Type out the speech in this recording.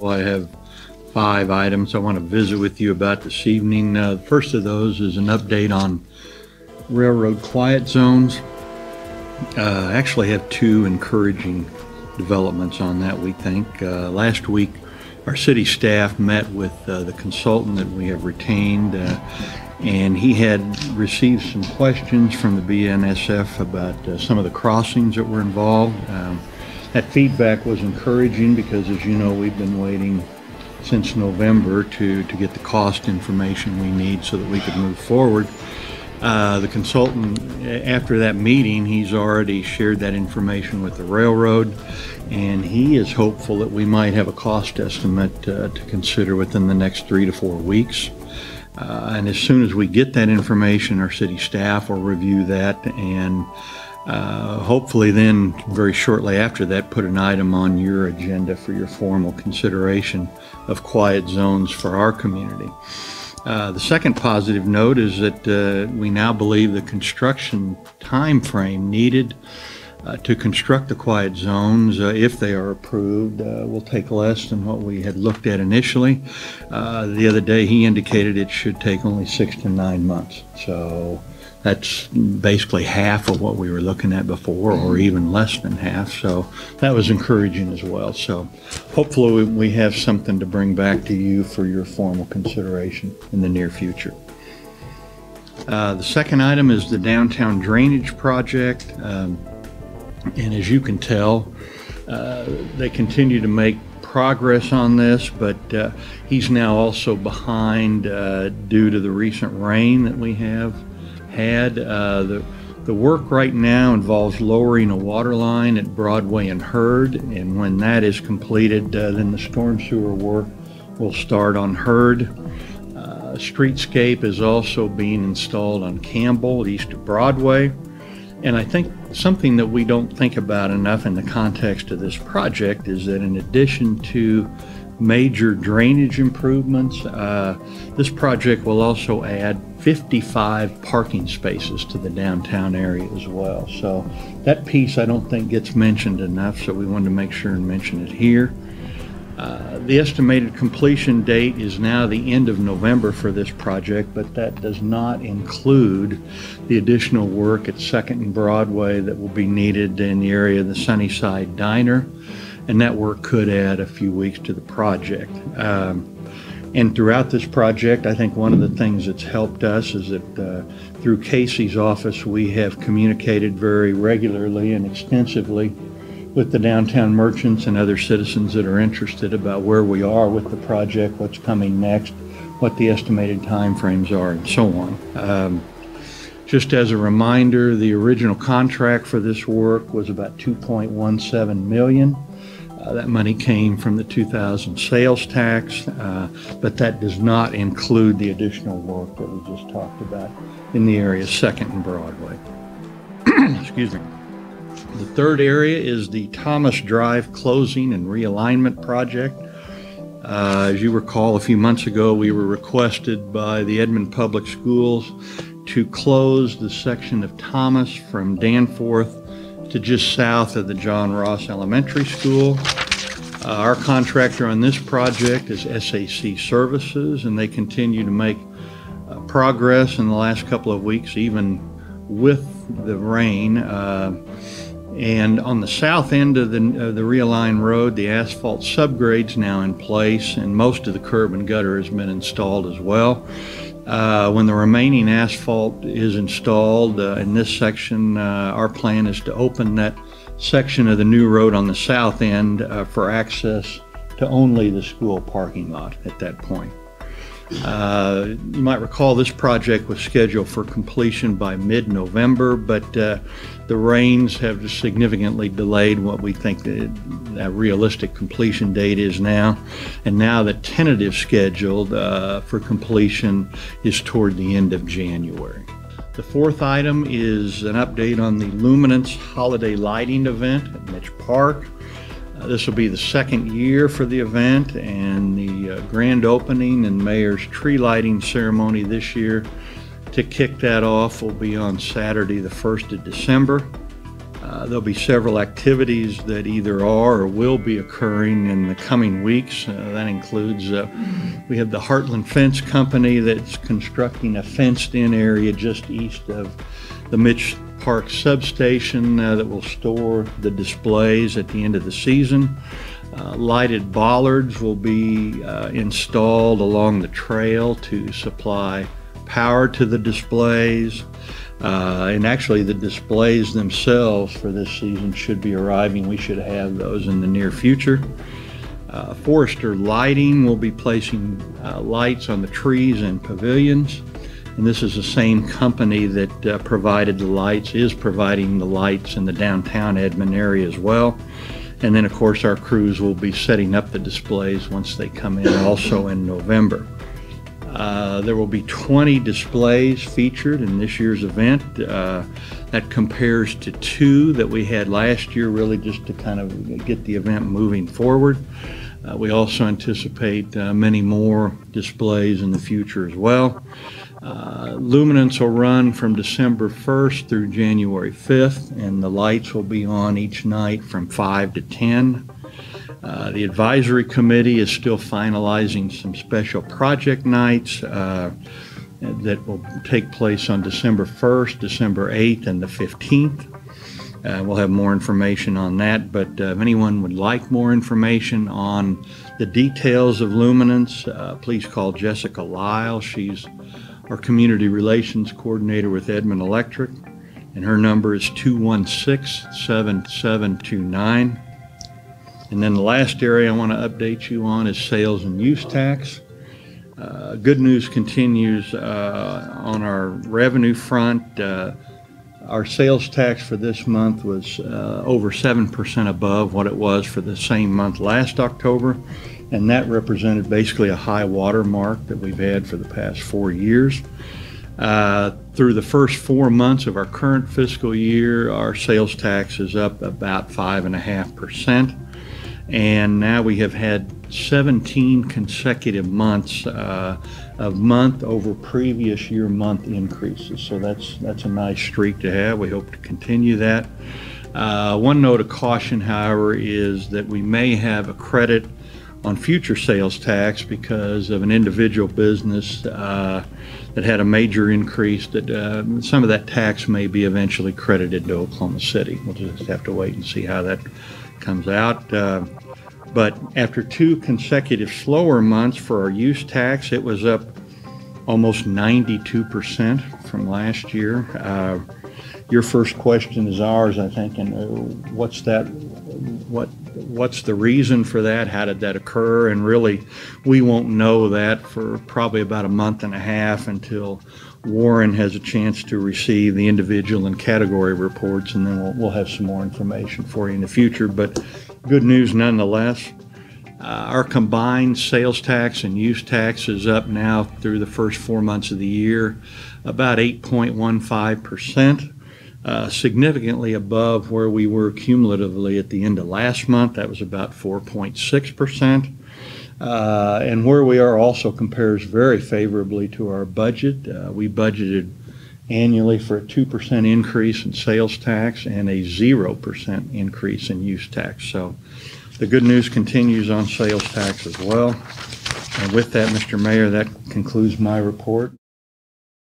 I have 5 items I want to visit with you about this evening. The first of those is an update on railroad quiet zones. I actually have 2 encouraging developments on that, we think. Last week, our city staff met with the consultant that we have retained, and he had received some questions from the BNSF about some of the crossings that were involved. That feedback was encouraging because, as you know, we've been waiting since November to get the cost information we need so that we could move forward. The consultant, after that meeting, he's already shared that information with the railroad, and he is hopeful that we might have a cost estimate to consider within the next 3 to 4 weeks. And as soon as we get that information, our city staff will review that, and hopefully then very shortly after that put an item on your agenda for your formal consideration of quiet zones for our community. The second positive note is that we now believe the construction time frame needed to construct the quiet zones, if they are approved, will take less than what we had looked at initially. The other day he indicated it should take only 6 to 9 months. So that's basically half of what we were looking at before, or even less than half. So that was encouraging as well. So hopefully we have something to bring back to you for your formal consideration in the near future. The second item is the downtown drainage project. And as you can tell, they continue to make progress on this, but he's now also behind due to the recent rain that we have had. The work right now involves lowering a water line at Broadway and Hurd, and when that is completed, then the storm sewer work will start on Hurd. Streetscape is also being installed on Campbell east of Broadway. And I think something that we don't think about enough in the context of this project is that in addition to major drainage improvements, this project will also add 55 parking spaces to the downtown area as well. So that piece I don't think gets mentioned enough, so we wanted to make sure and mention it here. The estimated completion date is now the end of November for this project, but that does not include the additional work at 2nd and Broadway that will be needed in the area of the Sunnyside Diner, and that work could add a few weeks to the project. And throughout this project, I think one of the things that's helped us is that through Casey's office, we have communicated very regularly and extensively with the downtown merchants and other citizens that are interested about where we are with the project, what's coming next, what the estimated timeframes are, and so on. Just as a reminder, the original contract for this work was about $2.17 million. That money came from the 2000 sales tax, but that does not include the additional work that we just talked about in the area of 2nd and Broadway. Excuse me. The third area is the Thomas Drive closing and realignment project. As you recall, a few months ago, we were requested by the Edmond Public Schools to close the section of Thomas from Danforth to just south of the John Ross Elementary School. Our contractor on this project is SAC Services, and they continue to make progress in the last couple of weeks, even with the rain. And on the south end of the Realigned Road, the asphalt subgrade's now in place, and most of the curb and gutter has been installed as well. When the remaining asphalt is installed in this section, our plan is to open that section of the new road on the south end for access to only the school parking lot at that point. You might recall this project was scheduled for completion by mid-November, but the rains have just significantly delayed what we think the realistic completion date is now. And now the tentative schedule for completion is toward the end of January. The fourth item is an update on the Luminance holiday lighting event at Mitch Park. This will be the second year for the event, and the grand opening and mayor's tree lighting ceremony this year to kick that off will be on Saturday the 1st of December. There'll be several activities that either are or will be occurring in the coming weeks. That includes, we have the Heartland Fence Company that's constructing a fenced-in area just east of the Mitch Park substation that will store the displays at the end of the season. Lighted bollards will be installed along the trail to supply power to the displays. And actually the displays themselves for this season should be arriving. We should have those in the near future. Forester Lighting will be placing lights on the trees and pavilions. And this is the same company that provided the lights, is providing the lights in the downtown Edmond area as well. And then of course our crews will be setting up the displays once they come in also in November. There will be 20 displays featured in this year's event. That compares to 2 that we had last year, really just to kind of get the event moving forward. We also anticipate many more displays in the future as well. Luminance will run from December 1st through January 5th, and the lights will be on each night from 5 to 10. The advisory committee is still finalizing some special project nights that will take place on December 1st, December 8th, and the 15th. We'll have more information on that, but if anyone would like more information on the details of Luminance, please call Jessica Lyle. She's our Community Relations Coordinator with Edmond Electric, and her number is 216-7729. And then the last area I want to update you on is sales and use tax. Good news continues on our revenue front. Our sales tax for this month was over 7% above what it was for the same month last October, and that represented basically a high water mark that we've had for the past 4 years. Through the first 4 months of our current fiscal year, our sales tax is up about 5.5%. And now we have had 17 consecutive months of month over previous year month increases. So that's a nice streak to have. We hope to continue that. One note of caution, however, is that we may have a credit on future sales tax because of an individual business that had a major increase, that some of that tax may be eventually credited to Oklahoma City. We'll just have to wait and see how that comes out. But after 2 consecutive slower months for our use tax, it was up almost 92% from last year. Your first question is ours, I think, and what's that? What's the reason for that? How did that occur? And really, we won't know that for probably about a month and a half until Warren has a chance to receive the individual and category reports, and then we'll have some more information for you in the future. But good news nonetheless. Our combined sales tax and use tax is up now through the first 4 months of the year, about 8.15%, significantly above where we were cumulatively at the end of last month. That was about 4.6%. And where we are also compares very favorably to our budget. We budgeted annually for a 2% increase in sales tax and a 0% increase in use tax. So the good news continues on sales tax as well. And with that, Mr. Mayor, that concludes my report.